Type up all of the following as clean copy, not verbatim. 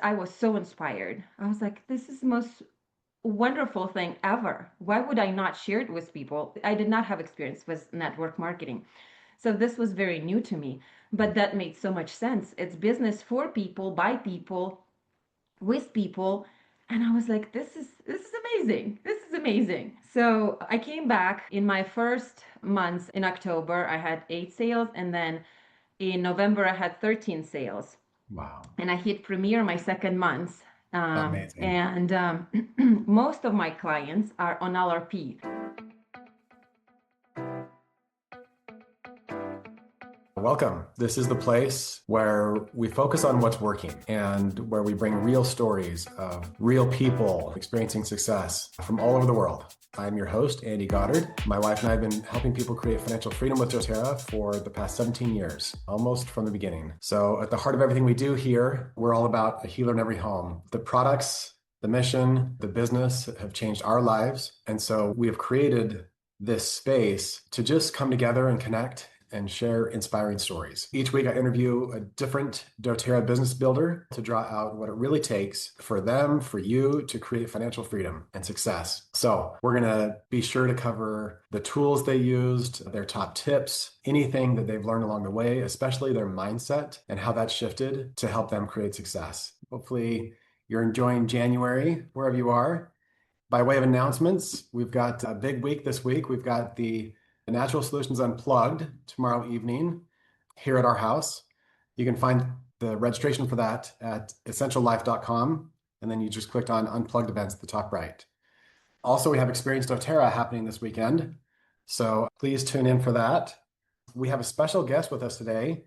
I was so inspired. I was like, this is the most wonderful thing ever. Why would I not share it with people? I did not have experience with network marketing. So this was very new to me, but that made so much sense. It's business for people, by people, with people. And I was like, this is amazing. This is amazing. So I came back in my first months in October, I had 8 sales, and then in November I had 13 sales. Wow. And I hit Premier my second month. Amazing. And most of my clients are on LRP. Welcome. This is the place where we focus on what's working and where we bring real stories of real people experiencing success from all over the world. I'm your host, Andy Goddard. My wife and I have been helping people create financial freedom with doTERRA for the past 17 years, almost from the beginning. So at the heart of everything we do here, we're all about a healer in every home. The products, the mission, the business have changed our lives. And so we have created this space to just come together and connect and share inspiring stories. Each week I interview a different doTERRA business builder to draw out what it really takes for them, for you to create financial freedom and success. So we're going to be sure to cover the tools they used, their top tips, anything that they've learned along the way, especially their mindset and how that shifted to help them create success. Hopefully you're enjoying January wherever you are. By way of announcements, we've got a big week this week. We've got the Natural Solutions Unplugged tomorrow evening here at our house. You can find the registration for that at essentiallife.com, and then you just clicked on Unplugged events at the top right. Also, we have Experience doTERRA happening this weekend, so please tune in for that. We have a special guest with us today.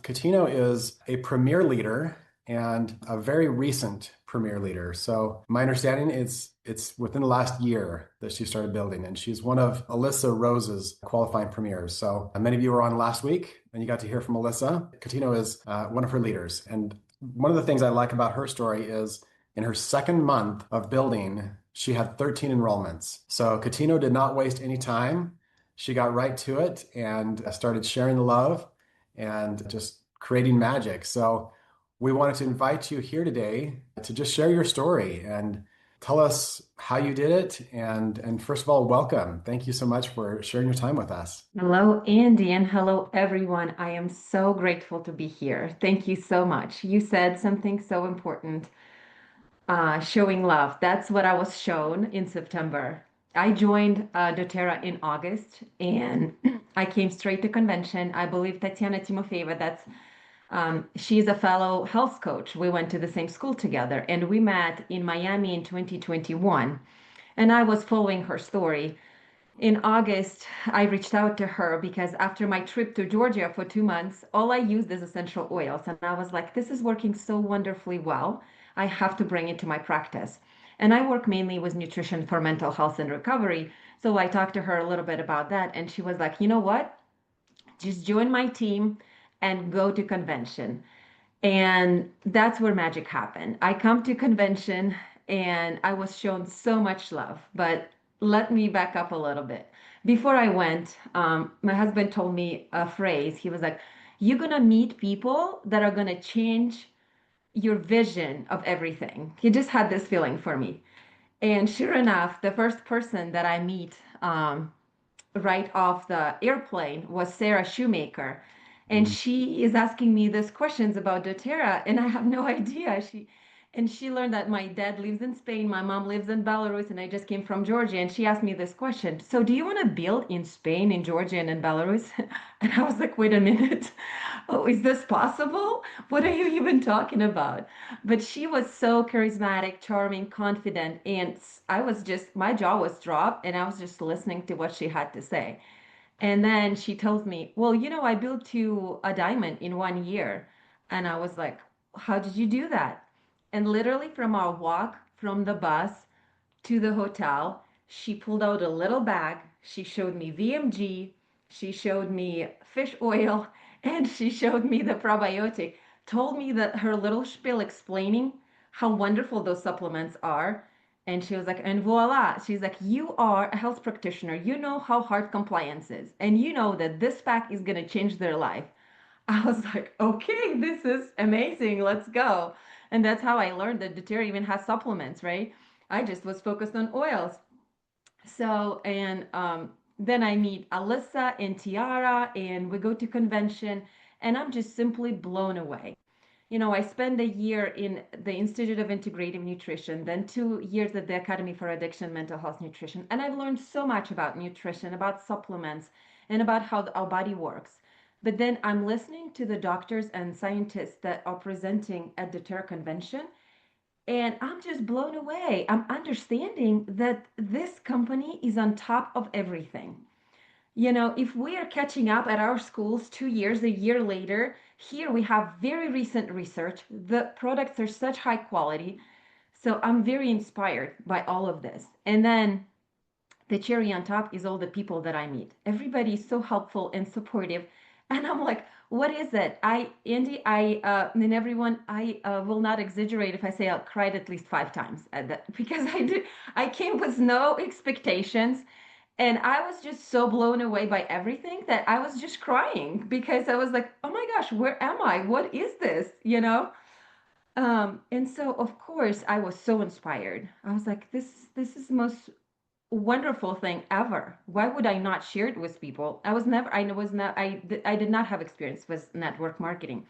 Ketino is a premier leader and a very recent premier leader. So my understanding is it's within the last year that she started building, and she's one of Alyssa Rose's qualifying premiers. So many of you were on last week and you got to hear from Alyssa. Ketino is one of her leaders. And one of the things I like about her story is in her second month of building, she had 13 enrollments. So Ketino did not waste any time. She got right to it and started sharing the love and just creating magic. So we wanted to invite you here today to just share your story and tell us how you did it. And first of all, welcome. Thank you so much for sharing your time with us. Hello, Andy, and hello, everyone. I am so grateful to be here. Thank you so much. You said something so important, showing love. That's what I was shown in September. I joined doTERRA in August, and I came straight to convention. I believe Tatiana Timofeeva, she's a fellow health coach. We went to the same school together, and we met in Miami in 2021. And I was following her story. In August, I reached out to her because after my trip to Georgia for 2 months, all I used is essential oils. And I was like, this is working so wonderfully well. I have to bring it to my practice. And I work mainly with nutrition for mental health and recovery. So I talked to her a little bit about that. And she was like, you know what? Just join my team and go to convention. And that's where magic happened. I come to convention and I was shown so much love. But let me back up a little bit. Before I went, my husband told me a phrase. He was like, you're going to meet people that are going to change your vision of everything. He just had this feeling for me. And sure enough, the first person that I meet right off the airplane was Sarah Shoemaker. And Mm. she is asking me these questions about doTERRA, and I have no idea. She learned that my dad lives in Spain, my mom lives in Belarus, and I just came from Georgia. And she asked me this question. So do you want to build in Spain, in Georgia, and in Belarus? And I was like, wait a minute. Oh, is this possible? What are you even talking about? But she was so charismatic, charming, confident, and I was just, my jaw was dropped, and I was just listening to what she had to say. And then she tells me, well, I built you a diamond in 1 year. And I was like, how did you do that? And literally from our walk from the bus to the hotel, she pulled out a little bag. She showed me VMG. She showed me fish oil and she showed me the probiotic, told me that her little spiel explaining how wonderful those supplements are. And she was like, and voila. She's like, you are a health practitioner. You know how hard compliance is. And you know that this pack is going to change their life. I was like, okay, this is amazing. Let's go. And that's how I learned that doTERRA even has supplements, right? I just was focused on oils. So, and then I meet Alyssa and Tiara, and we go to convention, and I'm just simply blown away. I spent a year in the Institute of Integrative Nutrition, then 2 years at the Academy for Addiction and Mental Health Nutrition. And I've learned so much about nutrition, about supplements, and about how our body works. But then I'm listening to the doctors and scientists that are presenting at the Terra Convention, and I'm just blown away. I'm understanding that this company is on top of everything. If we are catching up at our schools 2 years, a year later, here we have very recent research. The products are such high quality. So I'm very inspired by all of this. And then the cherry on top is all the people that I meet. Everybody is so helpful and supportive. And I'm like, what is it? Andy, and everyone, I will not exaggerate if I say I cried at least 5 times at that, because I came with no expectations. And I was just so blown away by everything that I was just crying because I was like, oh my gosh, where am I? What is this? And so of course I was so inspired. I was like, this is the most wonderful thing ever. Why would I not share it with people? I did not have experience with network marketing.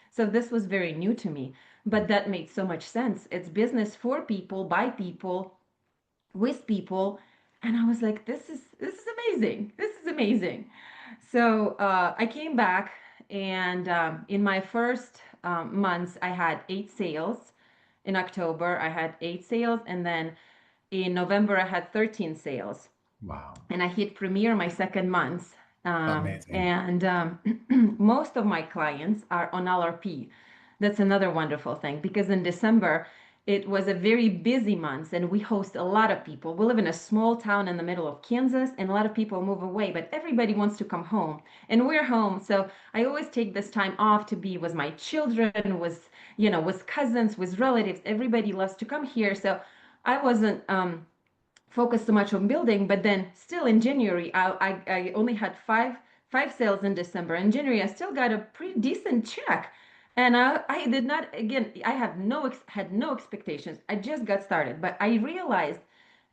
So this was very new to me, but that made so much sense. It's business for people, by people, with people. And I was like, this is amazing. This is amazing. So I came back, and in my first months I had 8 sales. In October I had 8 sales, and then in November I had 13 sales. Wow. And I hit Premier my second month. Amazing. And most of my clients are on LRP. That's another wonderful thing, because in December it was a very busy month and we host a lot of people. We live in a small town in the middle of Kansas, and a lot of people move away, but everybody wants to come home, and we're home. So I always take this time off to be with my children, with cousins, with relatives. Everybody loves to come here. So I wasn't focused so much on building. But then still in January, I only had five sales in December. In January, I still got a pretty decent check. And I did not, again, I had no expectations. I just got started, but I realized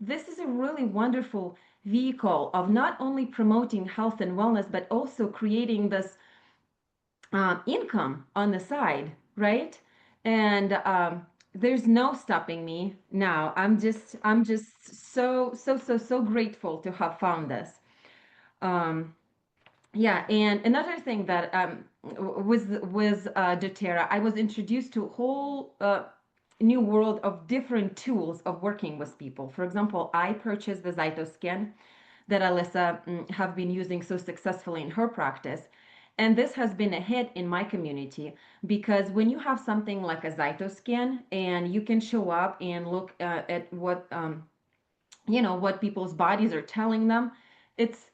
this is a really wonderful vehicle of not only promoting health and wellness, but also creating this income on the side, right? And there's no stopping me now. I'm just so grateful to have found this. Um, yeah, and another thing that with doTERRA, I was introduced to a whole new world of different tools of working with people. For example, I purchased the ZYTO scan that Alyssa have been using so successfully in her practice. And this has been a hit in my community, because when you have something like a ZYTO scan and you can show up and look at what people's bodies are telling them, it's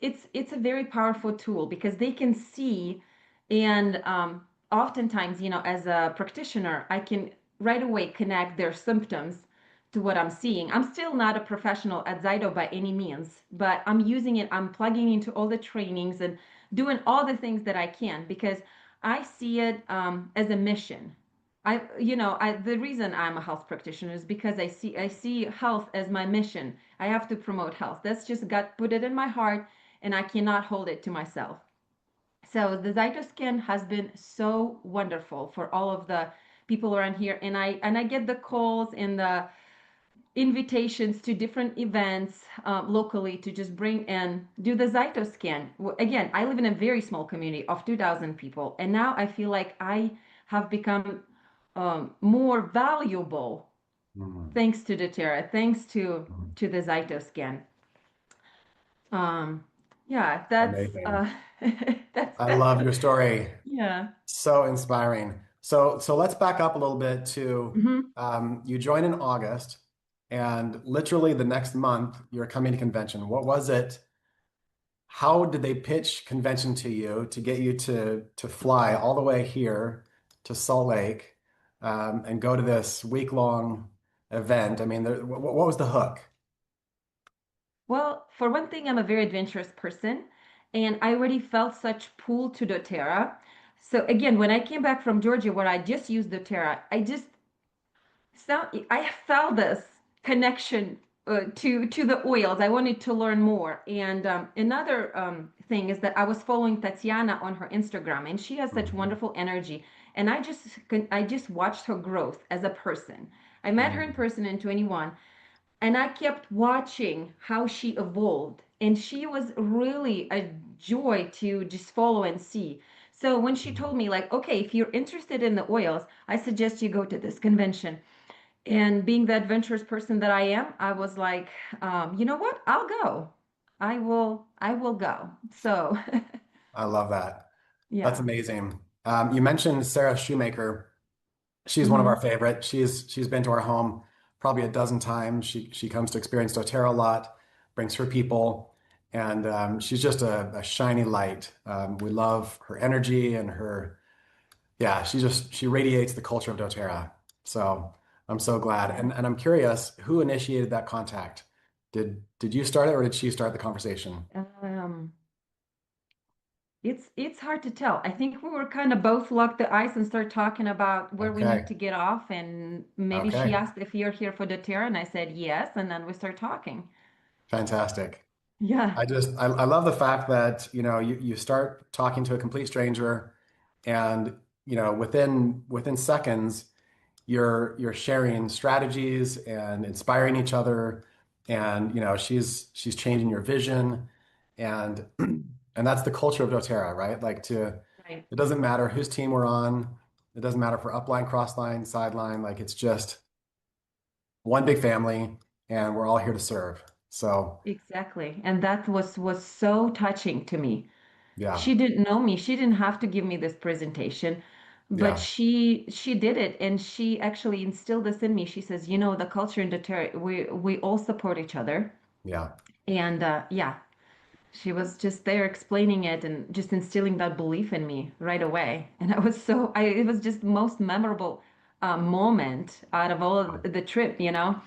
a very powerful tool because they can see. And oftentimes, as a practitioner, I can right away connect their symptoms to what I'm seeing. I'm still not a professional at ZYTO by any means, but I'm using it. I'm plugging into all the trainings and doing all the things that I can, because I see it as a mission. The reason I'm a health practitioner is because I see health as my mission. I have to promote health. That's just got put it in my heart, and I cannot hold it to myself. So the ZytoScan has been so wonderful for all of the people around here, and I get the calls and the invitations to different events locally to just bring and do the ZytoScan. Again, I live in a very small community of 2,000 people, and now I feel like I have become more valuable Mhm. thanks to doTERRA, thanks to Mhm. to the ZytoScan. Um, yeah, that's Amazing. I that's love your story. yeah. So inspiring. So let's back up a little bit to Hmm. you joined in August, and literally the next month you're coming to convention. What was it? How did they pitch convention to you to get you to fly all the way here to Salt Lake and go to this week-long event? I mean, what was the hook? Well, for one thing, I'm a very adventurous person, and I already felt such pull to doTERRA. So again, when I came back from Georgia, where I just used doTERRA, I just So I felt this connection to the oils. I wanted to learn more. And another thing is that I was following Tatiana on her Instagram, and she has such Mhm. wonderful energy. And I just watched her growth as a person. I met her in Mhm. person in 21, and I kept watching how she evolved. And she was really a joy to just follow and see. So when she Mhm. told me, like, okay, if you're interested in the oils, I suggest you go to this convention. And being the adventurous person that I am, I was like, you know what? I'll go. I will go. So, I love that. That's yeah. amazing. You mentioned Sarah Shoemaker. She's one of our Hmm. favorite. She's been to our home probably a dozen times. She comes to experience doTERRA a lot, brings her people, and she's just a shiny light. We love her energy and her, yeah, she radiates the culture of doTERRA. So I'm so glad. Yeah. And I'm curious, who initiated that contact? Did you start it or did she start the conversation? Um, it's hard to tell. I think we were kind of both locked the ice and start talking about where we need Okay. to get off. And maybe she Okay. asked if you're here for the terror, and I said yes, and then we start talking. Fantastic. Yeah. I love the fact that, you start talking to a complete stranger and, within seconds, you're sharing strategies and inspiring each other. And, she's changing your vision. And and that's the culture of doTERRA, right? Right. It doesn't matter whose team we're on. It doesn't matter for upline, crossline, sideline. Like it's just one big family and we're all here to serve. So Exactly. And that was so touching to me. yeah, She didn't know me. She didn't have to give me this presentation, but yeah, she did it, and she actually instilled this in me. She says, you know, the culture in Detroit, we all support each other, yeah. and yeah, she was just there explaining it and just instilling that belief in me right away. And I was so I it was just most memorable moment out of all of the trip, you know.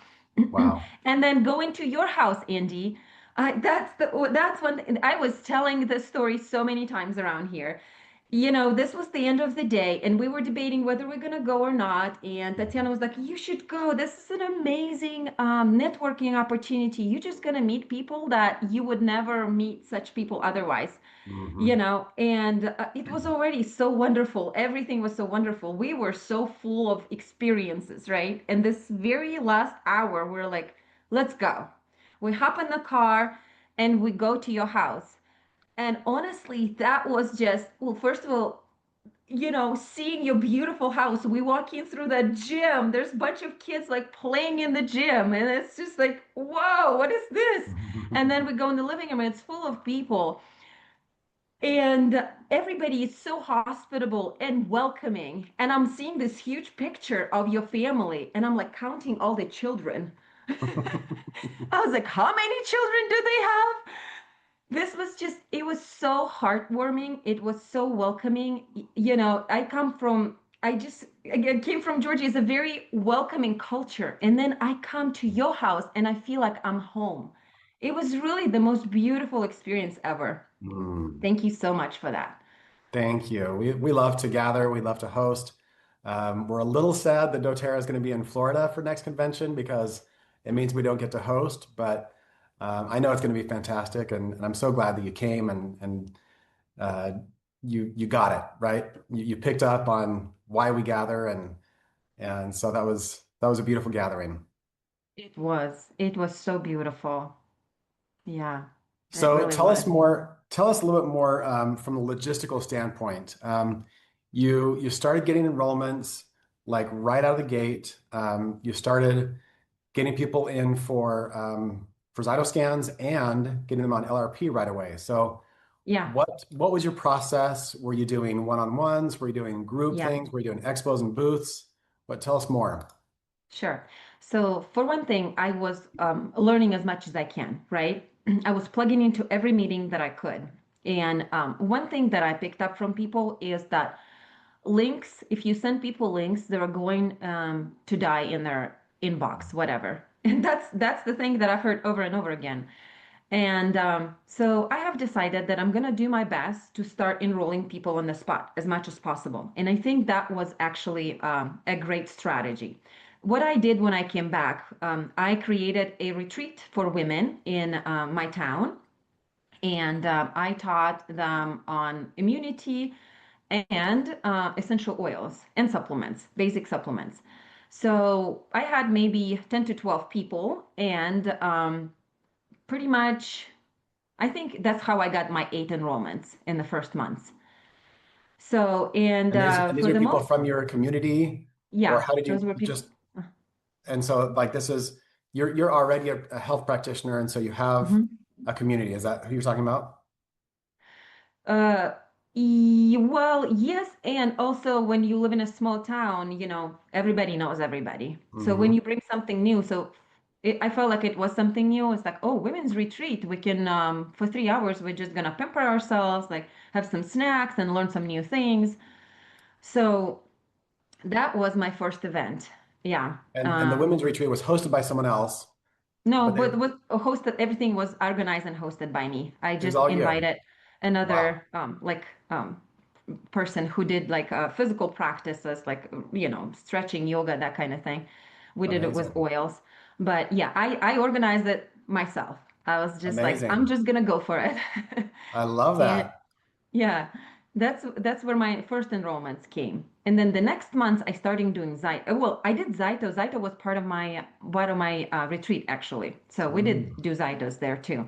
Wow. And then going to your house, Andy. That's when I was telling this story so many times around here. You know, this was the end of the day, and we were debating whether we're gonna go or not. And Tatiana was like, "You should go. This is an amazing networking opportunity. You're just gonna meet people that you would never meet such people otherwise." You Hmm. know, and it was already so wonderful. Everything was so wonderful. We were so full of experiences, right? And this very last hour, we're like, let's go. We hop in the car and we go to your house. And honestly, that was just, well, first of all, you know, seeing your beautiful house. We walk in through the gym. There's a bunch of kids like playing in the gym. And it's just like, whoa, what is this? And then we go in the living room and it's full of people. And everybody is so hospitable and welcoming. And I'm seeing this huge picture of your family, and I'm like counting all the children. I was like, how many children do they have? This was just, it was so heartwarming. It was so welcoming. You know, I came from Georgia. It's a very welcoming culture. And then I come to your house and I feel like I'm home. It was really the most beautiful experience ever. Mm. Thank you so much for that. Thank you. We love to gather. We love to host. We're a little sad that doTERRA is going to be in Florida for next convention because it means we don't get to host. But I know it's going to be fantastic, and I'm so glad that you came and uh, you got it right. You picked up on why we gather, and so that was a beautiful gathering. It was so beautiful. Yeah, it So really was. tell us a little bit more from the logistical standpoint. You started getting enrollments like right out of the gate. You started getting people in for ZYTO scans and getting them on LRP right away. So Yeah, what was your process? Were you doing one-on-ones? Were you doing group yeah. things? Were you doing expos and booths? Tell us more. Sure. So, for one thing, I was learning as much as I can, right? I was plugging into every meeting that I could. And one thing that I picked up from people is that links, if you send people links, they're going to die in their inbox, whatever. And that's the thing that I've heard over and over again. And so I have decided that I'm going to do my best to start enrolling people on the spot as much as possible. And I think that was actually a great strategy. what I did when I came back, I created a retreat for women in my town, and I taught them on immunity and essential oils and supplements, basic supplements. So I had maybe 10 to 12 people, and pretty much, I think that's how I got my 8 enrollments in the first months. So, and And these for are the people most, from your community, or yeah, how did those you were people. just, and so like this is, you're already a health practitioner, and so you have Mhm. a community. Is that who you're talking about? Uh, well, yes, and also when you live in a small town, everybody knows everybody. So when Hmm. you bring something new, I felt like it was something new. It's like, oh, women's retreat. We can, for 3 hours, we're just gonna pamper ourselves, like have some snacks and learn some new things. So that was my first event. Yeah. And the women's retreat was hosted by someone else, No, but they, but was hosted, everything was organized and hosted by me. I it was just all you. invited Wow. another person who did like physical practices, like stretching, yoga, that kind of thing. We did it with Amazing. oils. But yeah, I organized it myself. I was just like, I'm Amazing. just gonna go for it. I love And that. yeah, that's where my first enrollments came. And then the next month I started doing ZYTO. Well, I did ZYTO. ZYTO was part of my retreat actually. So we did Mm. do ZYTOs there too.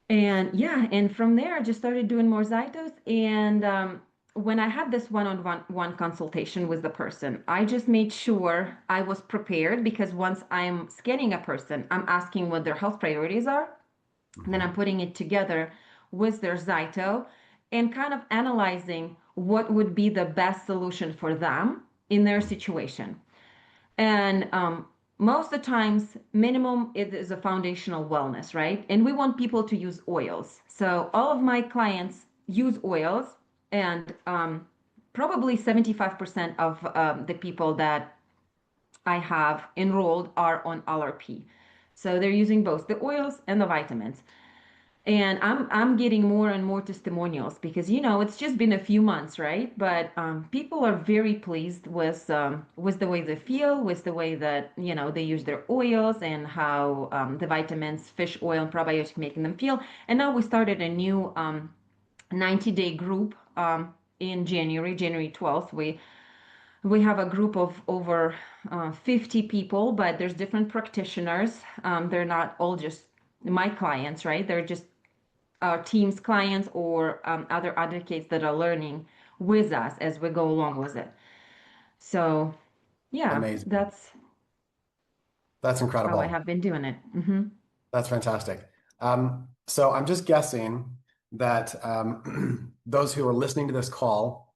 And yeah, and from there I just started doing more ZYTOs. And when I had this one consultation with the person, I just made sure I was prepared because once I'm scanning a person, I'm asking what their health priorities are. And then I'm Mhm. putting it together with their ZYTO and kind of analyzing what would be the best solution for them in their situation. And most of the times, minimum it is a foundational wellness, right? And we want people to use oils. So all of my clients use oils, and probably 75% of the people that I have enrolled are on LRP. So they're using both the oils and the vitamins. And I'm getting more and more testimonials because it's just been a few months, right? But people are very pleased with the way they feel, with the way that they use their oils and how the vitamins, fish oil, and probiotic making them feel. And now we started a new 90-day group in January 12th. We have a group of over 50 people, but there's different practitioners. They're not all just my clients, right? They're just our team's clients or other advocates that are learning with us as we go along with it. So, yeah, Amazing. that's That's how I incredible. have been doing it. That's fantastic. So I'm just guessing that those who are listening to this call,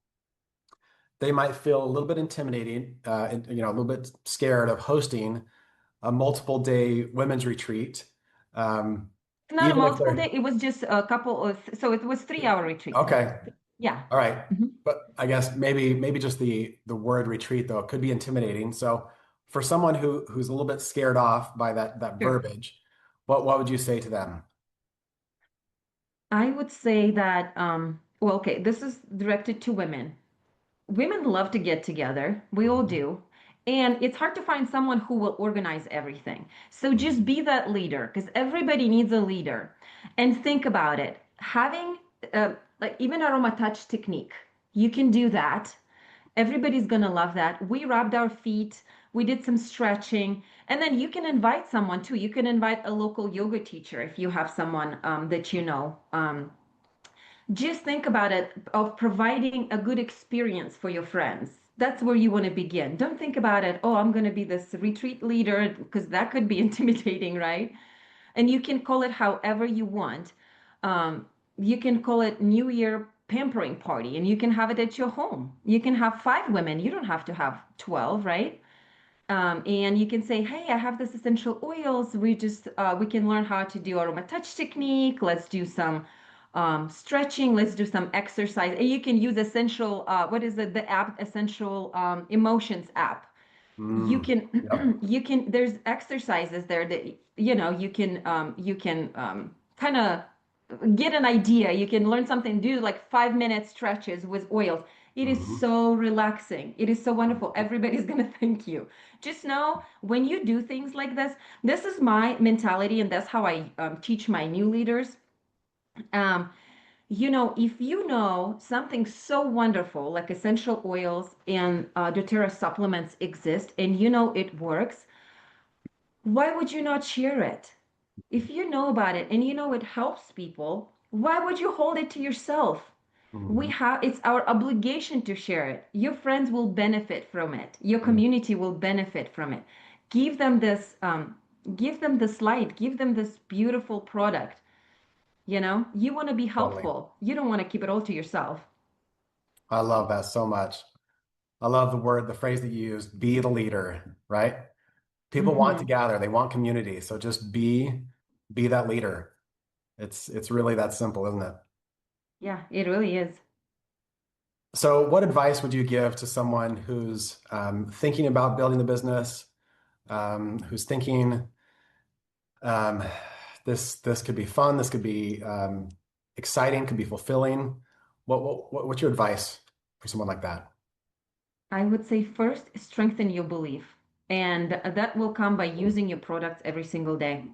they might feel a little bit intimidating, a little bit scared of hosting a multiple day women's retreat. Um, It's not a even if multiple they're day, it was just a couple of, so it was 3 hour retreat. okay, Yeah. all right. Mhm. But I guess maybe just the word retreat though could be intimidating. So for someone who's a little bit scared off by that Sure. verbiage, what would you say to them? I would say that, well, okay, this is directed to women. Women love to get together. We all Mhm. do. And it's hard to find someone who will organize everything. So just Mhm. be that leader because everybody needs a leader. And think about it. Having like even aroma touch technique, you can do that. Everybody's going to love that. We rubbed our feet, we did some stretching, and then you can invite someone too. You can invite a local yoga teacher if you have someone that you know. Just think about it of providing a good experience for your friends. That's where you want to begin. Don't think about it, oh, I'm going to be this retreat leader, because that could be intimidating, right? And you can call it however you want. You can call it New Year pampering party, and you can have it at your home. You can have 5 women. You don't have to have 12, right? And you can say, hey, I have this essential oils. We can learn how to do aroma touch technique. Let's do some stretching. Let's do some exercise. And you can use what is it? The app, Essential Emotions app. You Mm. can, Yep. there's exercises there that, you can kind of get an idea. You can learn something, do like 5 minute stretches with oils. It is Mhm. so relaxing. It is so wonderful. Everybody's going to thank you. Just know when you do things like this is my mentality, and that's how I teach my new leaders. Um, if you know something so wonderful like essential oils and doTERRA supplements exist and you know it works, why would you not share it? If you know about it and you know it helps people, why would you hold it to yourself? Mhm. It's our obligation to share it. Your friends will benefit from it. Your Mhm. community will benefit from it. Give them this light, give them this beautiful product. You want to be Totally. helpful. You don't want to keep it all to yourself. I love that so much. I love the phrase that you used, be the leader, right? People want to Hmm. gather, they want community. So just be that leader. It's really that simple, isn't it? Yeah, it really is. So what advice would you give to someone who's thinking about building the business, who's thinking um, this could be fun, this could be exciting, could be fulfilling? What's your advice for someone like that? I would say first, strengthen your belief. And that will come by using your products every single day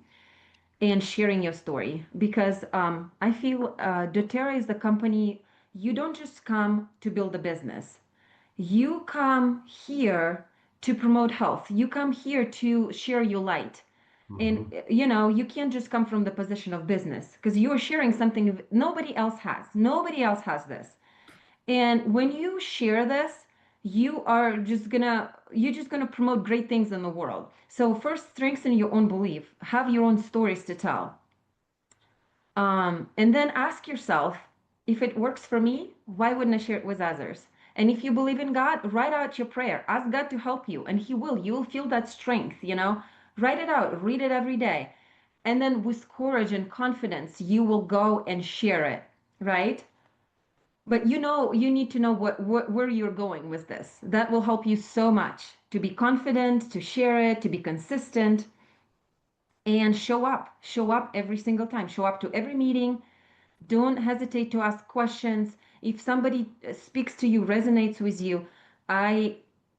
and sharing your story. Because I feel doTERRA is the company, you don't just come to build a business. You come here to promote health. You come here to share your light. And Mhm. you can't just come from the position of business because you're sharing something nobody else has. Nobody else has this. And when you share this, you're just gonna promote great things in the world. So first, strengthen your own belief. Have your own stories to tell. And then ask yourself, if it works for me, why wouldn't I share it with others? And if you believe in God, write out your prayer. Ask God to help you, and He will. You will feel that strength. Write it out, read it every day. And then with courage and confidence, you will go and share it, right? But you need to know where you're going with this. That will help you so much to be confident, to share it, to be consistent, and show up. Show up every single time. Show up to every meeting. Don't hesitate to ask questions. If somebody speaks to you, resonates with you, I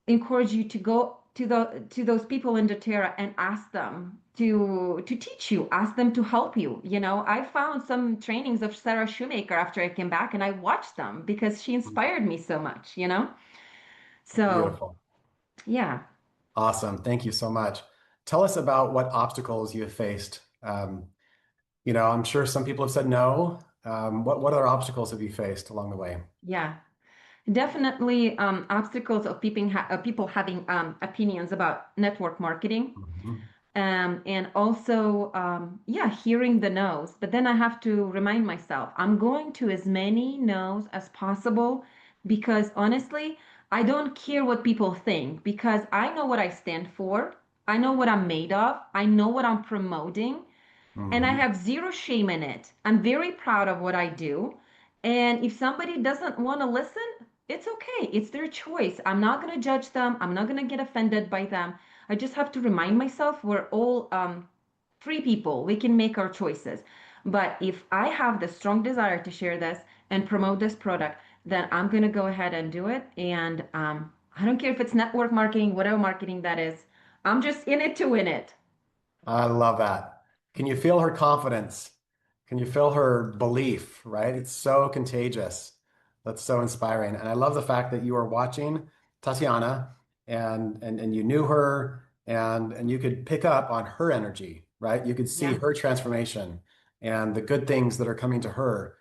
encourage you to go to those people in doTERRA and ask them to teach you, ask them to help you. I found some trainings of Sarah Shoemaker after I came back, and I watched them because she inspired me so much. So Beautiful. yeah. Awesome. Thank you so much. Tell us about what obstacles you have faced. I'm sure some people have said no. What other obstacles have you faced along the way? Yeah. Definitely obstacles of people having opinions about network marketing. Mhm. And also, yeah, hearing the no's. But then I have to remind myself, I'm going to as many no's as possible because honestly, I don't care what people think because I know what I stand for. I know what I'm made of. I know what I'm promoting and I Mhm. have zero shame in it. I'm very proud of what I do. And if somebody doesn't want to listen, it's okay. It's their choice. I'm not going to judge them. I'm not going to get offended by them. I just have to remind myself we're all free people. We can make our choices. But if I have the strong desire to share this and promote this product, then I'm going to go ahead and do it. And I don't care if it's network marketing, whatever marketing that is. I'm just in it to win it. I love that. Can you feel her confidence? Can you feel her belief, right? It's so contagious. That's so inspiring. And I love the fact that you are watching Tatiana and you knew her and you could pick up on her energy, right? You could see Yeah. her transformation and the good things that are coming to her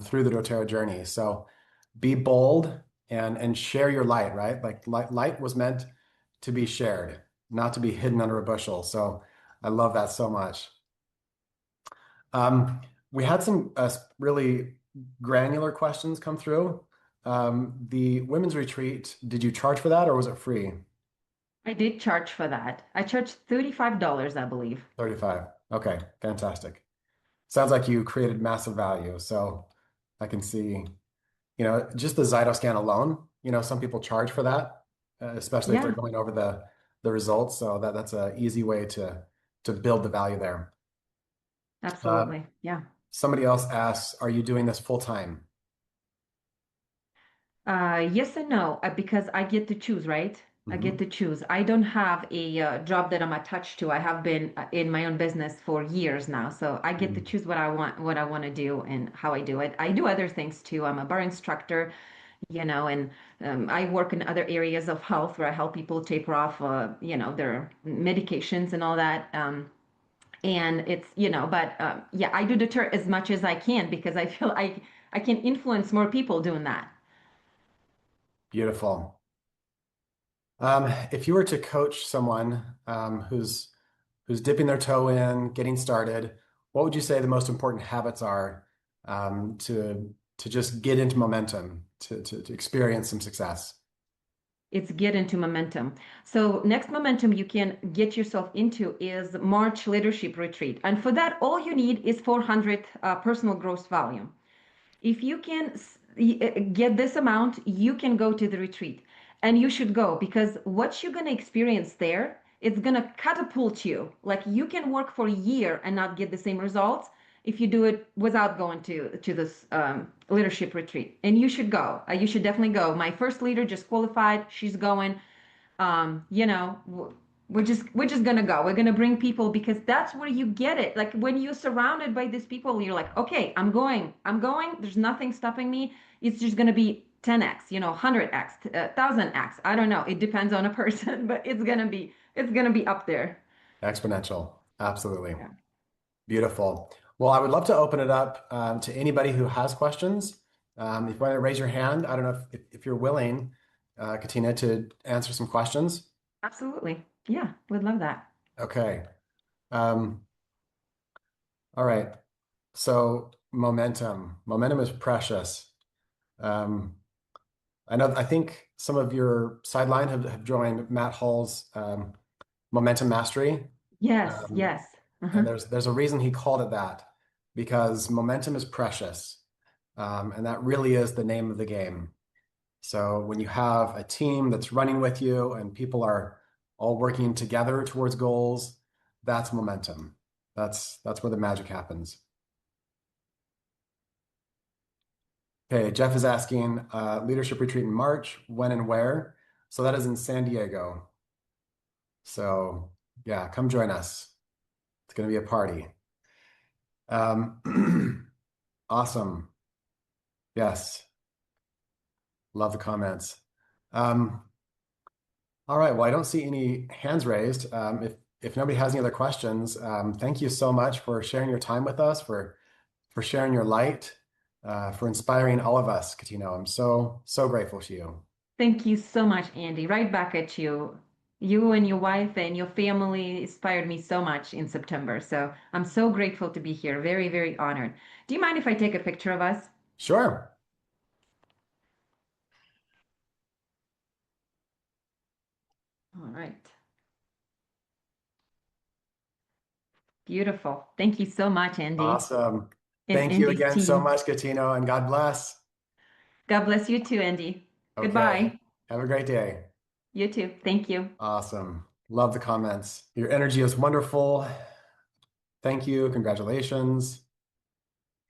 through the doTERRA journey. So be bold and share your light, right? Like light was meant to be shared, not to be hidden under a bushel. So I love that so much. We had some really granular questions come through. The women's retreat, did you charge for that or was it free? I did charge for that. I charged $35, I believe. 35. Okay, fantastic. Sounds like you created massive value. So I can see, just the ZYTO scan alone, some people charge for that, especially if they're Yeah, going over the results. So that's an easy way to build the value there. Uh, absolutely. Yeah. Somebody else asks, are you doing this full time? Yes and no, because I get to choose, right? I get Hmm. to choose. I don't have a job that I'm attached to. I have been in my own business for years now, so I get to choose what I want to do, and how I do it. I do other things too. I'm a bar instructor, and I work in other areas of health where I help people taper off, their medications and all that. And it's, but yeah, I do deter as much as I can because I feel I can influence more people doing that. Beautiful. If you were to coach someone who's dipping their toe in, getting started, what would you say the most important habits are to just get into momentum, to experience some success? It's get into momentum. So next momentum you can get yourself into is March leadership retreat. And for that, all you need is 400 personal gross volume. If you can get this amount, you can go to the retreat, and you should go because what you're going to experience there, it's going to catapult you. Like you can work for a year and not get the same results if you do it without going to this leadership retreat. And you should go. You should definitely go. My first leader just qualified. She's going. um, you know, we're just gonna go. We're gonna bring people because that's where you get it. Like when you're surrounded by these people, you're like, okay, I'm going. There's nothing stopping me. It's just gonna be 10x, 100x, 1000x. I don't know. It depends on a person, but it's gonna be up there. Exponential. Absolutely. Yeah. Beautiful. Well, I would love to open it up to anybody who has questions. If you want to raise your hand, I don't know if you're willing, Katina, to answer some questions. Absolutely. Yeah, would love that. Okay. Um, all right. So momentum. Momentum is precious. Um, I think some of your sideline have joined Matt Hall's Momentum Mastery. Yes, Um, yes. and Uh-huh. there's a reason he called it that, because momentum is precious. And that really is the name of the game. So when you have a team that's running with you and people are all working together towards goals, that's momentum. That's where the magic happens. Okay, Jeff is asking, leadership retreat in March, when and where? So that is in San Diego. So yeah, come join us. It's going to be a party. Awesome. Yes, love the comments. Um, all right. Well, I don't see any hands raised. If nobody has any other questions, thank you so much for sharing your time with us, for sharing your light, for inspiring all of us, Katino. I'm so grateful to you. Thank you so much, Andy. Right back at you. You and your wife and your family inspired me so much in September. So I'm so grateful to be here. Very, very honored. Do you mind if I take a picture of us? Sure. All right. Beautiful. Thank you so much, Andy, Awesome. and Thank you Andy's again so team. much, Katino, and God bless. God bless you too, Andy. Okay. Goodbye. Have a great day. You too. Thank you. Awesome. Love the comments. Your energy is wonderful. Thank you. Congratulations.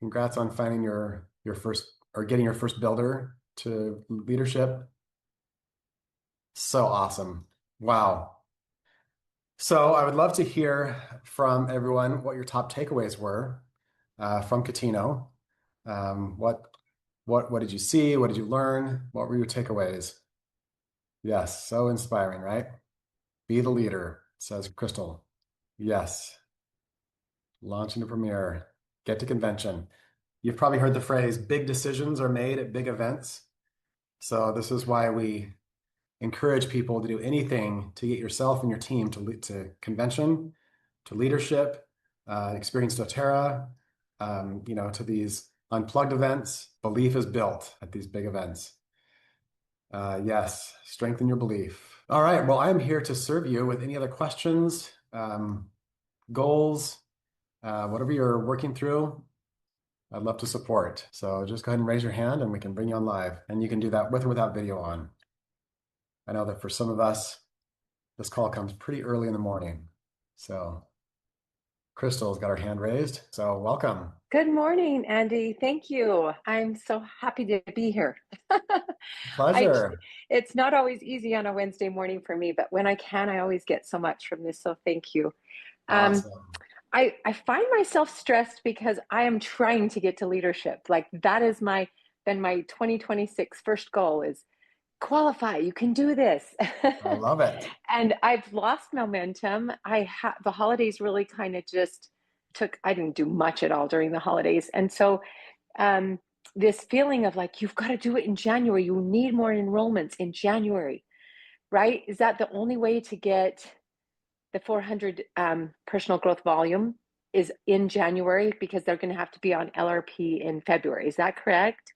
Congrats on finding your first or getting your first builder to leadership. So awesome. Wow. So I would love to hear from everyone what your top takeaways were from Catino. What did you see? What did you learn? What were your takeaways? Yes, so inspiring, right? Be the leader, says Crystal. Yes, launching a premiere, get to convention. You've probably heard the phrase, big decisions are made at big events. So this is why we encourage people to do anything to get yourself and your team to convention, to leadership, experience doTERRA, to these unplugged events. Belief is built at these big events. Yes, strengthen your belief. All right, well, I'm here to serve you with any other questions, goals, whatever you're working through. I'd love to support. So just go ahead and raise your hand and we can bring you on live. And you can do that with or without video on. I know that for some of us, this call comes pretty early in the morning. So Crystal's got her hand raised, so welcome. Good morning, Andy. Thank you. I'm so happy to be here. I, Pleasure. it's not always easy on a Wednesday morning for me, but when I can, I always get so much from this. So thank you. Um, Awesome. I find myself stressed because I am trying to get to leadership. Like that is my 2026 first goal is qualify. You can do this. I love it. And I've lost momentum. The holidays really kind of just I didn't do much at all during the holidays. And so um, this feeling of like, you've got to do it in January. You need more enrollments in January, right? Is that the only way to get the 400 personal growth volume is in January because they're going to have to be on LRP in February. Is that correct?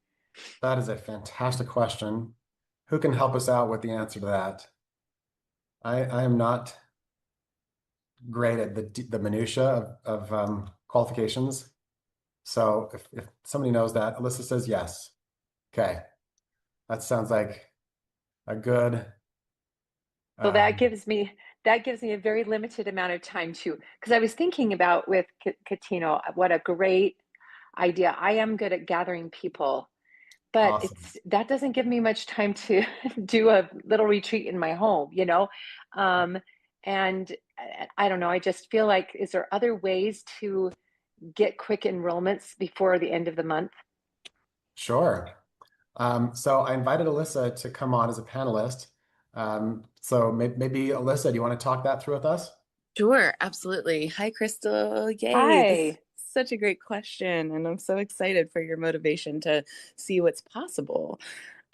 That is a fantastic question. Who can help us out with the answer to that? I am not great at the minutia of qualifications. So if somebody knows that, Alyssa says yes. Okay, that sounds like a good. So Um, that gives me a very limited amount of time too, because I was thinking about with Ketino, what a great idea. I am good at gathering people, but awesome. that doesn't give me much time to do a little retreat in my home. Um, and I don't know. I just feel like, is there other ways to get quick enrollments before the end of the month? Sure. So I invited Alyssa to come on as a panelist. So maybe Alyssa, do you want to talk that through with us? Sure, absolutely. Hi, Crystal. Yay, this is Hi. such a great question, and I'm so excited for your motivation to see what's possible.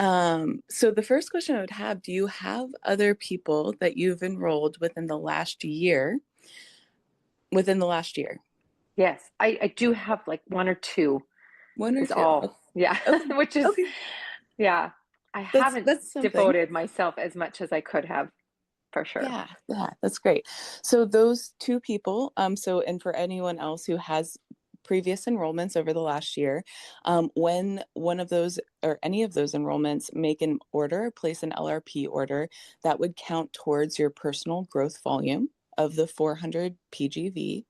So the first question I would have, do you have other people that you've enrolled within the last year? Within the last year? Yes, I do have like one or two One or is two? all. Yeah, Okay. which is, Okay. yeah, I That's haven't that's something. devoted myself as much as I could have for sure. Yeah, that's great. So those two people, and for anyone else who has previous enrollments over the last year, when one of those or any of those enrollments make an order, place an LRP order, that would count towards your personal growth volume of the 400 PGV.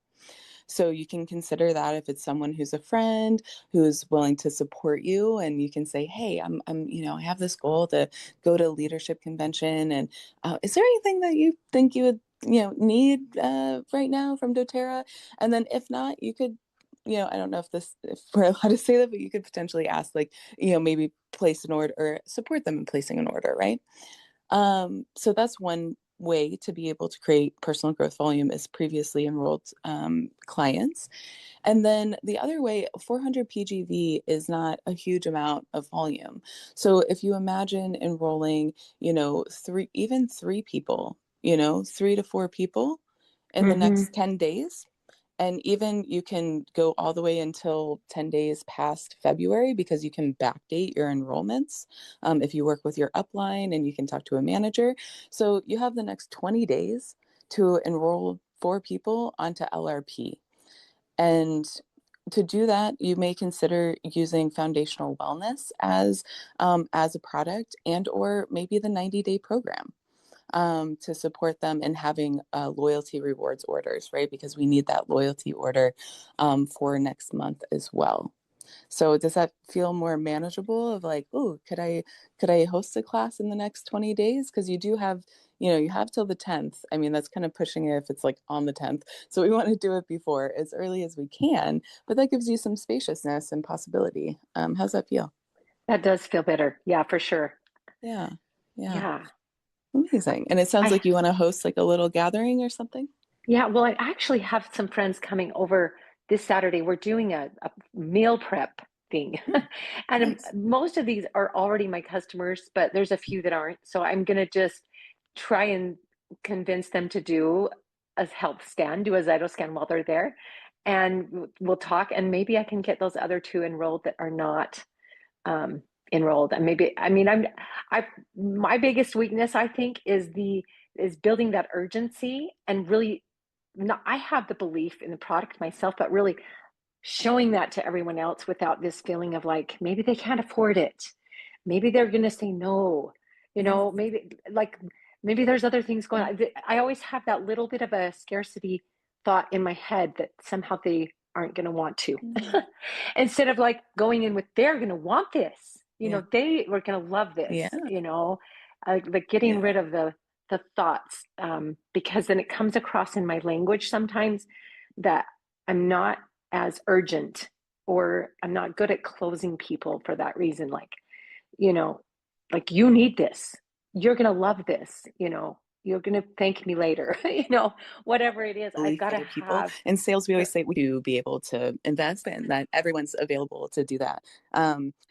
So you can consider that if it's someone who's a friend who's willing to support you, and you can say, "Hey, I have this goal to go to a leadership convention, and is there anything that you think you would, need right now from doTERRA?" And then if not, you could, I don't know if we're allowed to say that, but you could potentially ask, like, maybe place an order or support them in placing an order, right? So that's one way to be able to create personal growth volume is previously enrolled clients. And then the other way, 400 PGV is not a huge amount of volume. So if you imagine enrolling, three people, 3 to 4 people in the Hmm. next 10 days, and even you can go all the way until 10 days past February because you can backdate your enrollments if you work with your upline and you can talk to a manager. So you have the next 20 days to enroll 4 people onto LRP. And to do that, you may consider using foundational wellness as a product, and or maybe the 90-day program to support them in having loyalty rewards orders, right? Because we need that loyalty order for next month as well. So does that feel more manageable of like, oh, could I host a class in the next 20 days? Because you do have, you have till the 10th. I mean, that's kind of pushing it if it's like on the 10th. So we want to do it before as early as we can, but that gives you some spaciousness and possibility. How's that feel? That does feel better. Yeah, for sure. Yeah. Yeah. Yeah. Amazing. And it sounds I like you want to host like a little gathering or something. Yeah, well, I actually have some friends coming over this Saturday. We're doing a meal prep thing. Mm, And nice. most of these are already my customers, but there's a few that aren't. So I'm going to just try and convince them to do a health scan, do a ZYTO scan while they're there. And we'll talk, and maybe I can get those other two enrolled that are not um, enrolled. And maybe, I mean, my biggest weakness, I think, is building that urgency and really not, I have the belief in the product myself, but really showing that to everyone else without this feeling of like, maybe they can't afford it. Maybe they're going to say no, Yeah. maybe like, maybe there's other things going on. I always have that little bit of a scarcity thought in my head that somehow they aren't going to want to. Instead of like going in with, they're going to want this, you know, they were going to love this, you know, like getting rid of the thoughts, because then it comes across in my language sometimes that I'm not as urgent, or I'm not good at closing people for that reason. Like, you know, like, you need this, you're going to love this, you know, you're going to thank me later, you know, whatever it is, I've got to people. have. In sales, we always say we do be able to invest, and that everyone's available to do that.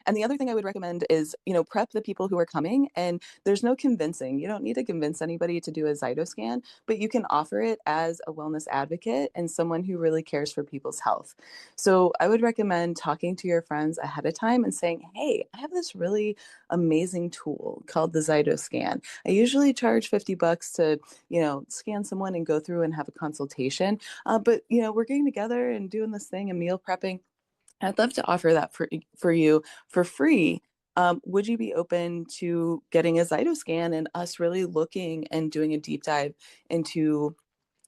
And the other thing I would recommend is, you know, prep the people who are coming, and there's no convincing. You don't need to convince anybody to do a ZYTO scan, but you can offer it as a wellness advocate and someone who really cares for people's health. So I would recommend talking to your friends ahead of time and saying, hey, I have this really amazing tool called the ZYTO scan. I usually charge $50 to, you know, scan someone and go through and have a consultation. But, you know, we're getting together and doing this thing and meal prepping. I'd love to offer that for you for free. Would you be open to getting a ZYTO scan and us really looking and doing a deep dive into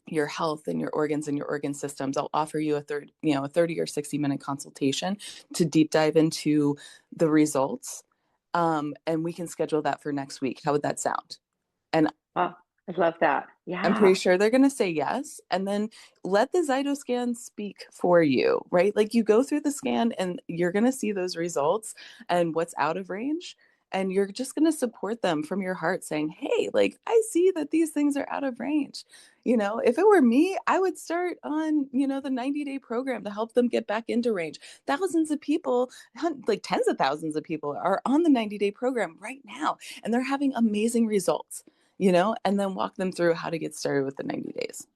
your health and your organs and your organ systems? I'll offer you a 30 or 60-minute consultation to deep dive into the results. And we can schedule that for next week. How would that sound? And Oh, I love that. Yeah. I'm pretty sure they're going to say yes. And then let the ZYTO scan speak for you, right? Like, you go through the scan and you're going to see those results and what's out of range. And you're just going to support them from your heart, saying, hey, like, I see that these things are out of range. You know, if it were me, I would start on, you know, the 90-day program to help them get back into range. Thousands of people, like tens of thousands of people, are on the 90-day program right now, and they're having amazing results, you know, and then walk them through how to get started with the 90 days.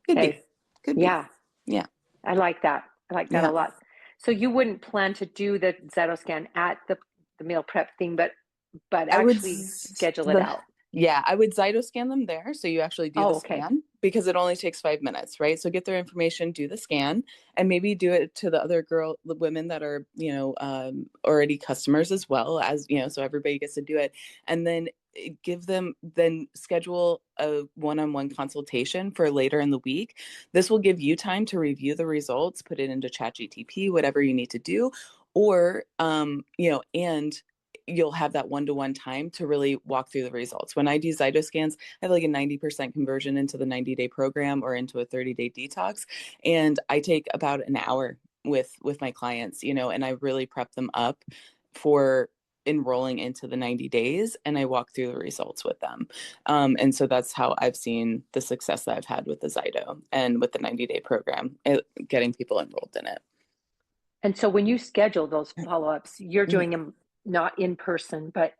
Could be. Could be. Yeah. I like that. I like that a lot. So you wouldn't plan to do the ZYTO scan at the meal prep thing, but actually schedule it out. Yeah, I would ZYTO scan them there. So you actually do the scan, because it only takes 5 minutes, right? So get their information, do the scan, and maybe do it to the other women that are, you know, already customers as well, as, you know, so everybody gets to do it. And then then schedule a one-on-one consultation for later in the week. This will give you time to review the results, put it into ChatGPT, whatever you need to do, or, you know, and you'll have that one-to-one time to really walk through the results. When I do ZYTO scans, I have like a 90% conversion into the 90-day program or into a 30-day detox. And I take about an hour with my clients, you know, and I really prep them up for enrolling into the 90 days, and I walk through the results with them. And so that's how I've seen the success that I've had with the ZYTO and with the 90-day program, getting people enrolled in it. And so when you schedule those follow-ups, you're doing them not in person, but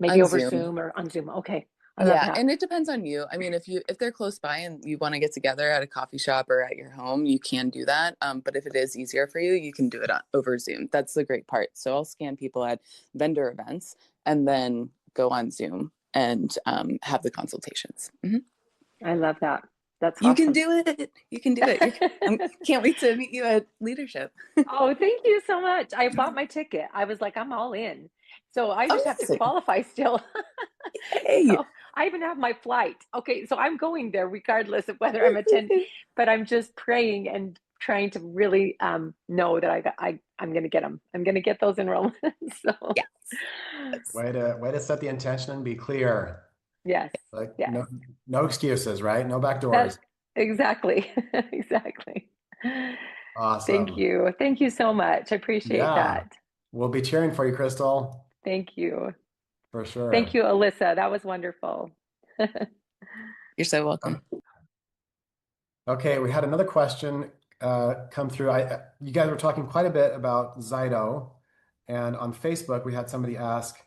maybe over Zoom or on Zoom. Okay. I love that. And it depends on you. I mean, if they're close by and you want to get together at a coffee shop or at your home, you can do that. But if it is easier for you, you can do it over Zoom. That's the great part. So I'll scan people at vendor events and then go on Zoom and have the consultations. Mm-hmm. I love that. That's awesome. You can do it. You can do it. I can't wait to meet you at leadership. Oh, thank you so much. I bought my ticket. I was like, I'm all in. So I just have to qualify still. So I even have my flight. Okay, so I'm going there regardless of whether I'm attending, but I'm just praying and trying to really know that I'm going to get them. I'm going to get those enrollments. So way to set the intention and be clear. Yes. Like no excuses, right? No back doors. Exactly. Exactly. Awesome. Thank you so much. I appreciate that. We'll be cheering for you, Crystal. Thank you. For sure. Thank you, Alyssa. That was wonderful. You're so welcome. Okay, we had another question come through. You guys were talking quite a bit about ZYTO, and on Facebook we had somebody ask,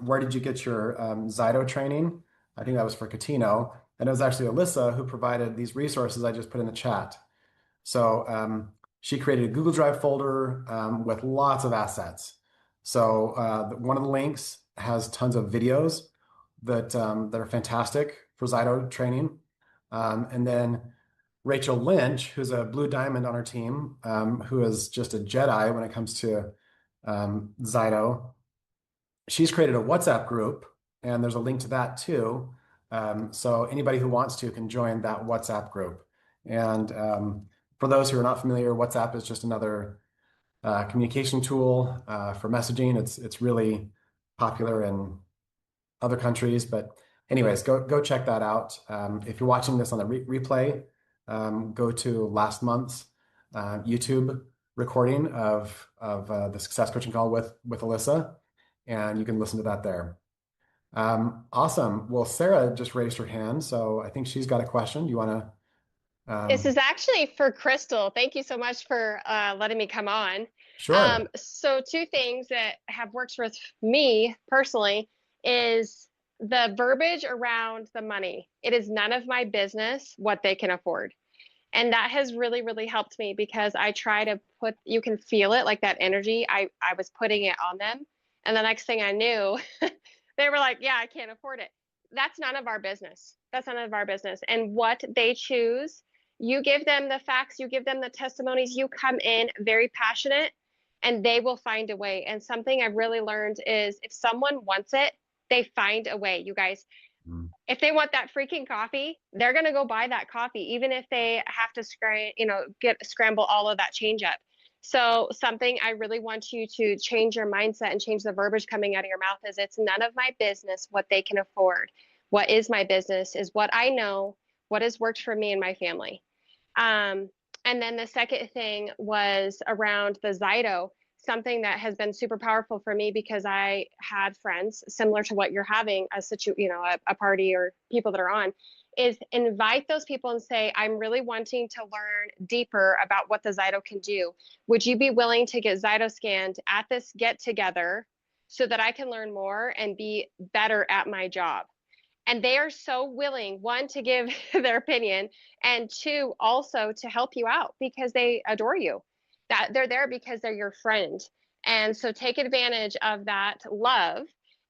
where did you get your ZYTO training? I think that was for Ketino, and it was actually Alyssa who provided these resources I just put in the chat. So she created a Google Drive folder with lots of assets. So one of the links has tons of videos that are fantastic for ZYTO training. And then Rachel Lynch, who's a Blue Diamond on our team, who is just a Jedi when it comes to ZYTO, she's created a WhatsApp group, and there's a link to that too. So anybody who wants to can join that WhatsApp group. And for those who are not familiar, WhatsApp is just another communication tool for messaging. It's really popular in other countries, but anyways, go check that out. If you're watching this on the replay, go to last month's YouTube recording of the success coaching call with Alyssa, and you can listen to that there. Awesome. Well, Sarah just raised her hand, so I think she's got a question. Do you want to? This is actually for Crystal. Thank you so much for letting me come on. Sure. So two things that have worked with me personally is the verbiage around the money. It is none of my business what they can afford. And that has really, really helped me because I try to put, you can feel it, like that energy. I was putting it on them. And the next thing I knew, they were like, yeah, I can't afford it. That's none of our business. That's none of our business. And what they choose, you give them the facts, you give them the testimonies, you come in very passionate, and they will find a way. And something I've really learned is if someone wants it, they find a way, you guys. If they want that freaking coffee, they're going to go buy that coffee, even if they have to scramble all of that change up. So something I really want you to change your mindset and change the verbiage coming out of your mouth is it's none of my business what they can afford. What is my business is what I know, what has worked for me and my family. And then the second thing was around the ZYTO, something that has been super powerful for me because I had friends similar to what you're having, a party or people that are on, is invite those people and say, I'm really wanting to learn deeper about what the ZYTO can do. Would you be willing to get ZYTO scanned at this get together so that I can learn more and be better at my job? And they are so willing, one, to give their opinion, and two, also to help you out because they adore you. That they're there because they're your friend. And so take advantage of that love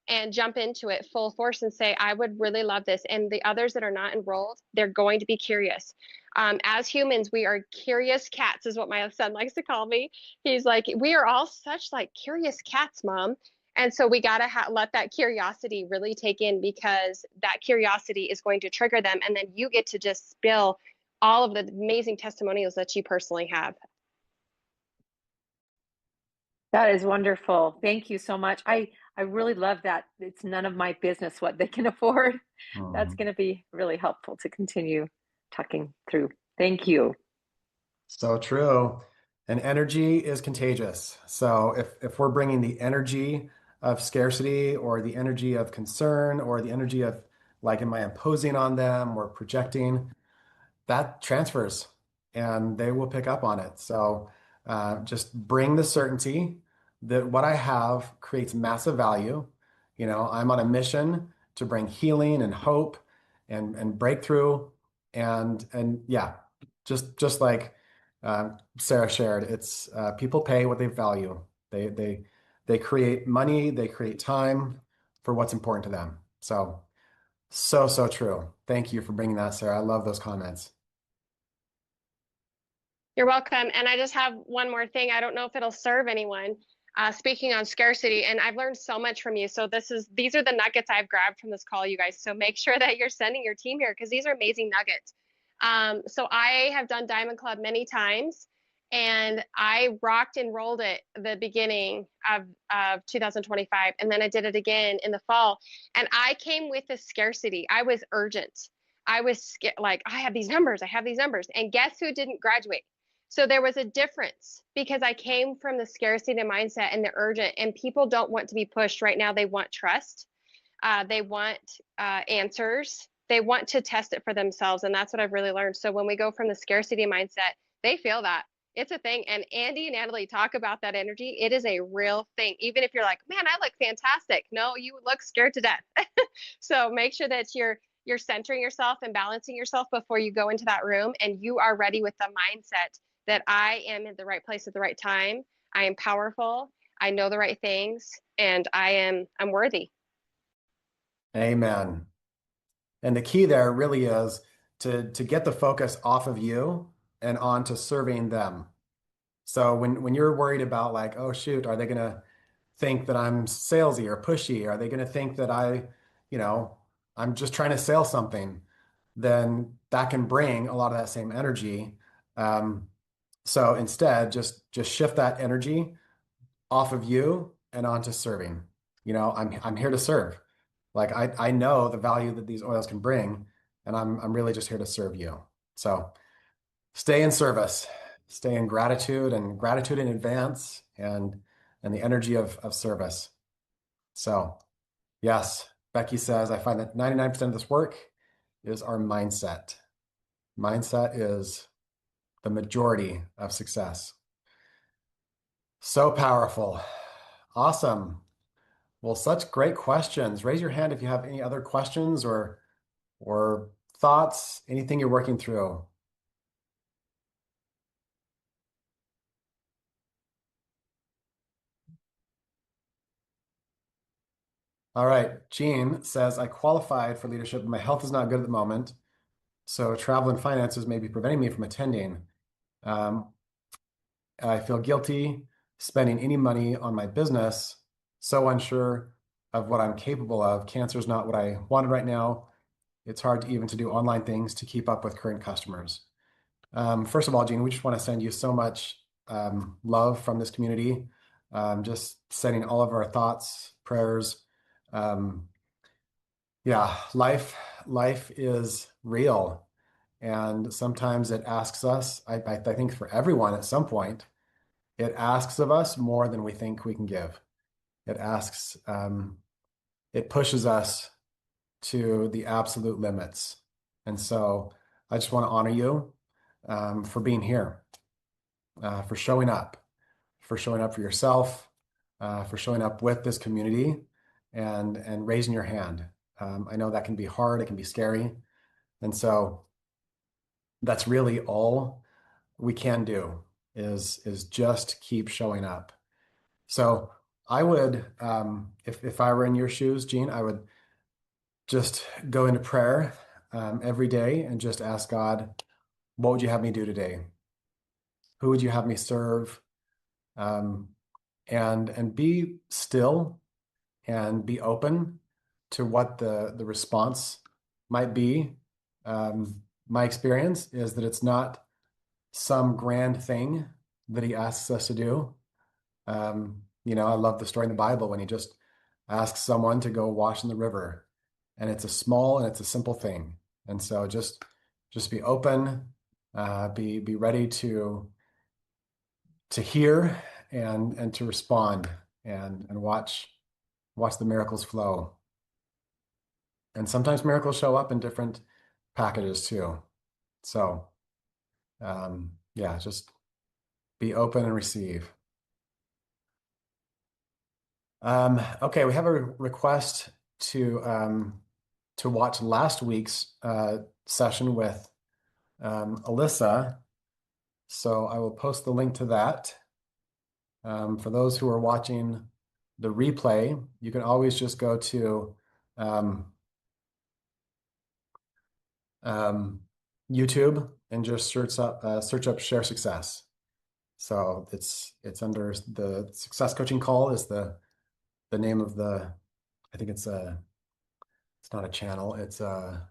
and jump into it full force and say, I would really love this. And the others that are not enrolled, they're going to be curious. As humans, we are curious cats, is what my son likes to call me. He's like, we are all such like curious cats, Mom. And so we got to let that curiosity really take in because that curiosity is going to trigger them. And then you get to just spill all of the amazing testimonials that you personally have. That is wonderful. Thank you so much. I really love that. It's none of my business what they can afford. That's going to be really helpful to continue talking through. Thank you. So true. And energy is contagious. So if we're bringing the energy of scarcity or the energy of concern or the energy of like, am I imposing on them or projecting, that transfers and they will pick up on it. So just bring the certainty that what I have creates massive value. You know, I'm on a mission to bring healing and hope and breakthrough. And yeah, just like Sarah shared, it's people pay what they value. They create money, they create time for what's important to them. So true. Thank you for bringing that, Sarah. I love those comments. You're welcome. And I just have one more thing. I don't know if it'll serve anyone. Speaking on scarcity, and I've learned so much from you. So these are the nuggets I've grabbed from this call, you guys. So make sure that you're sending your team here because these are amazing nuggets. So I have done Diamond Club many times, and I rocked and rolled it the beginning of 2025, and then I did it again in the fall. And I came with a scarcity. I was urgent. I was like, I have these numbers. And guess who didn't graduate? So there was a difference because I came from the scarcity mindset and the urgent, and people don't want to be pushed right now. They want trust. They want answers. They want to test it for themselves. And that's what I've really learned. So when we go from the scarcity mindset, they feel that. It's a thing. And Andy and Natalie talk about that energy. It is a real thing. Even if you're like, man, I look fantastic. No, you look scared to death. So make sure that you're centering yourself and balancing yourself before you go into that room, and you are ready with the mindset that I am in the right place at the right time. I am powerful. I know the right things, and I'm worthy. Amen. And the key there really is to get the focus off of you and onto serving them. So when you're worried about like, oh shoot, are they going to think that I'm salesy or pushy? Are they going to think that I'm just trying to sell something? Then that can bring a lot of that same energy. So instead, just shift that energy off of you and onto serving. I'm here to serve. Like I know the value that these oils can bring, and I'm really just here to serve you. So stay in service, stay in gratitude and gratitude in advance, and the energy of service. So yes, Becky says, I find that 99% of this work is our mindset. Mindset is the majority of success. So powerful. Awesome. Well, such great questions. Raise your hand if you have any other questions or thoughts, anything you're working through. All right. Jean says, I qualified for leadership, but my health is not good at the moment. So travel and finances may be preventing me from attending. I feel guilty spending any money on my business, so unsure of what I'm capable of. Cancer is not what I wanted right now. It's hard to do online things to keep up with current customers. First of all, Jean, we just want to send you so much love from this community. Just sending all of our thoughts, prayers. Yeah, life is real. And sometimes it asks us, I think for everyone at some point, it asks of us more than we think we can give. It asks, it pushes us to the absolute limits. And so I just want to honor you for being here, for showing up for yourself, for showing up with this community and raising your hand. I know that can be hard, it can be scary. And so that's really all we can do is just keep showing up. So I would, if I were in your shoes, Jean, I would just go into prayer every day and just ask God, what would you have me do today? Who would you have me serve? And be still and be open to what the response might be. My experience is that it's not some grand thing that he asks us to do. I love the story in the Bible when he just asks someone to go wash in the river, and it's a small and it's a simple thing. And so just be open, be ready to hear and to respond and watch the miracles flow. And sometimes miracles show up in different packages too. So yeah, just be open and receive. Okay, we have a request to watch last week's session with Alyssa. So I will post the link to that. For those who are watching the replay, you can always just go to YouTube and just search up Share Success. So it's under the Success Coaching Call is the name of the, I think it's not a channel, it's a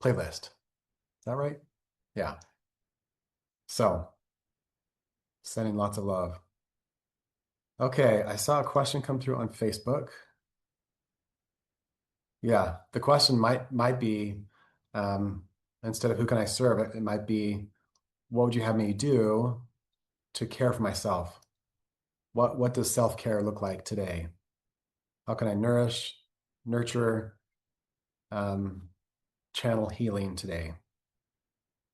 playlist. Is that right? Yeah. So sending lots of love. Okay, I saw a question come through on Facebook. Yeah, the question might be, instead of who can I serve, it might be, what would you have me do to care for myself? What does self-care look like today? How can I nourish, nurture, channel healing today?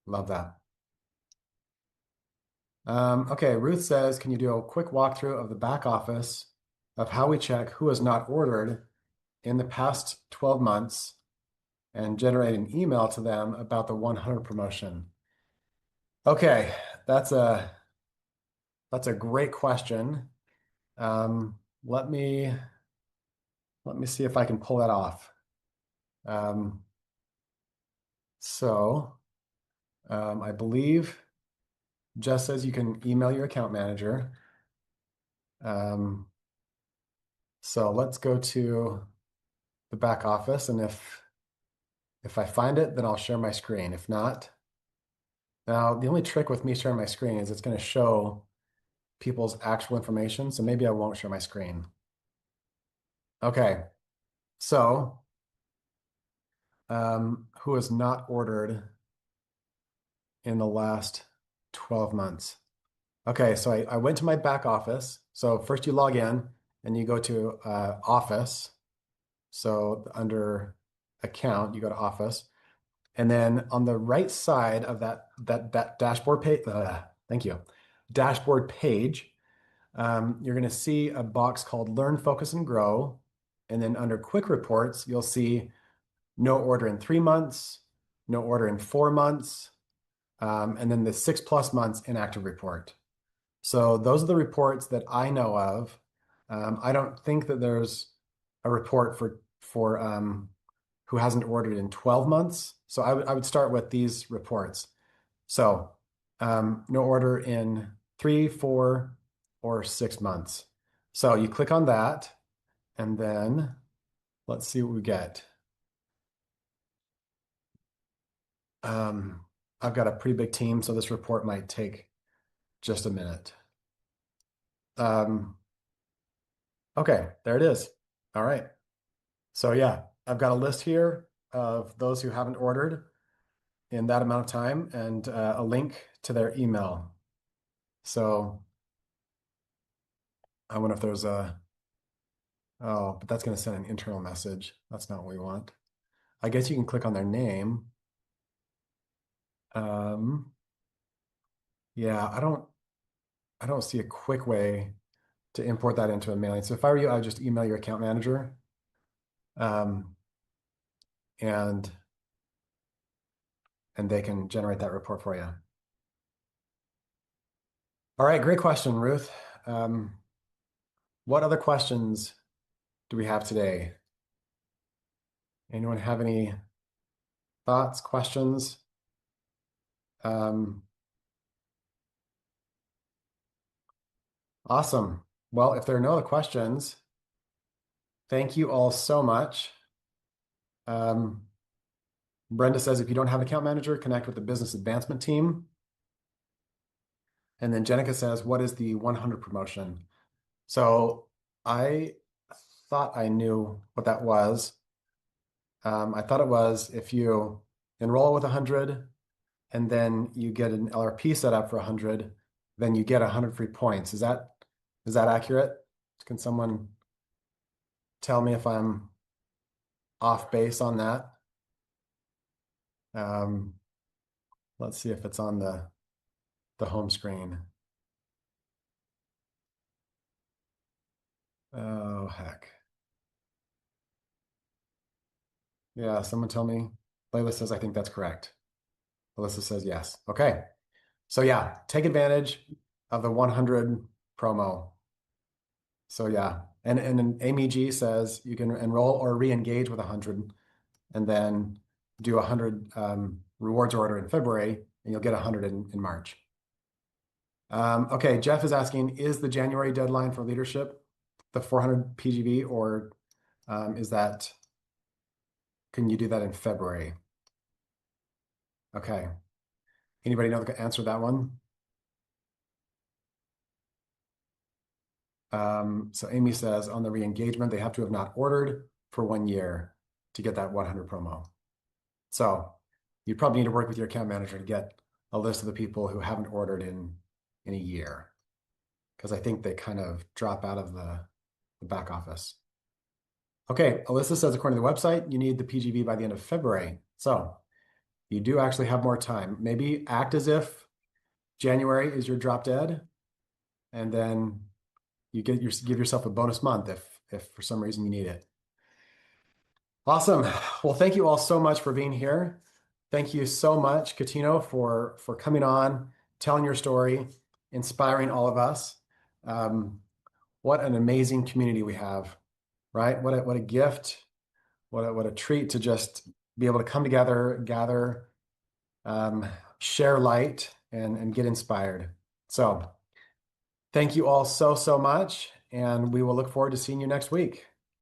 Love that. Okay, Ruth says, can you do a quick walkthrough of the back office of how we check who has not ordered in the past 12 months and generate an email to them about the 100 promotion? Okay, that's a great question. Let me see if I can pull that off. I believe Jess says you can email your account manager. So let's go to the back office, and if If I find it, then I'll share my screen. If not, now the only trick with me sharing my screen is it's going to show people's actual information. So maybe I won't share my screen. Okay. So who has not ordered in the last 12 months? Okay, so I went to my back office. So first you log in and you go to office. So under account, you go to office. And then on the right side of that dashboard page, thank you, dashboard page, you're going to see a box called Learn, Focus, and Grow. And then under Quick Reports, you'll see no order in 3 months, no order in 4 months, and then the 6+ months inactive report. So those are the reports that I know of. I don't think that there's a report for who hasn't ordered in 12 months. So I would start with these reports. So no order in 3, 4, or 6 months. So you click on that, and then let's see what we get. I've got a pretty big team, so this report might take just a minute. Okay, there it is. All right. So yeah, I've got a list here of those who haven't ordered in that amount of time and a link to their email. So I wonder if there's oh, but that's going to send an internal message. That's not what we want. I guess you can click on their name. Yeah, I don't see a quick way to import that into a mailing. So if I were you, I would just email your account manager. And they can generate that report for you. All right, great question, Ruth. What other questions do we have today? Anyone have any thoughts, questions? Awesome. Well, if there are no other questions, thank you all so much. Brenda says, if you don't have an account manager, connect with the business advancement team. And then Jenica says, what is the 100 promotion? So I thought I knew what that was. I thought it was if you enroll with 100 and then you get an LRP set up for 100, then you get 100 free points. Is that accurate? Can someone tell me if I'm off base on that? Let's see if it's on the home screen. Oh, heck. Yeah, someone tell me. Layla says, I think that's correct. Alyssa says yes. Okay. So yeah, take advantage of the 100 promo. So yeah, and Amy G says you can enroll or re-engage with 100 and then do 100 rewards order in February and you'll get 100 in March. Okay, Jeff is asking, is the January deadline for leadership the 400 PGV or can you do that in February? Okay. Anybody know the answer to that one? So Amy says on the re-engagement, they have to have not ordered for 1 year to get that 100 promo. So you probably need to work with your account manager to get a list of the people who haven't ordered in a year, because I think they kind of drop out of the back office. Okay, Alyssa says according to the website, you need the PGV by the end of February. So you do actually have more time. Maybe act as if January is your drop dead, and then you give yourself a bonus month if for some reason you need it. Awesome. Well, thank you all so much for being here. Thank you so much, Ketino, for coming on, telling your story, inspiring all of us. What an amazing community we have, right? What a gift, what a treat to just be able to come together, gather, share light, and get inspired. So thank you all so much, and we will look forward to seeing you next week.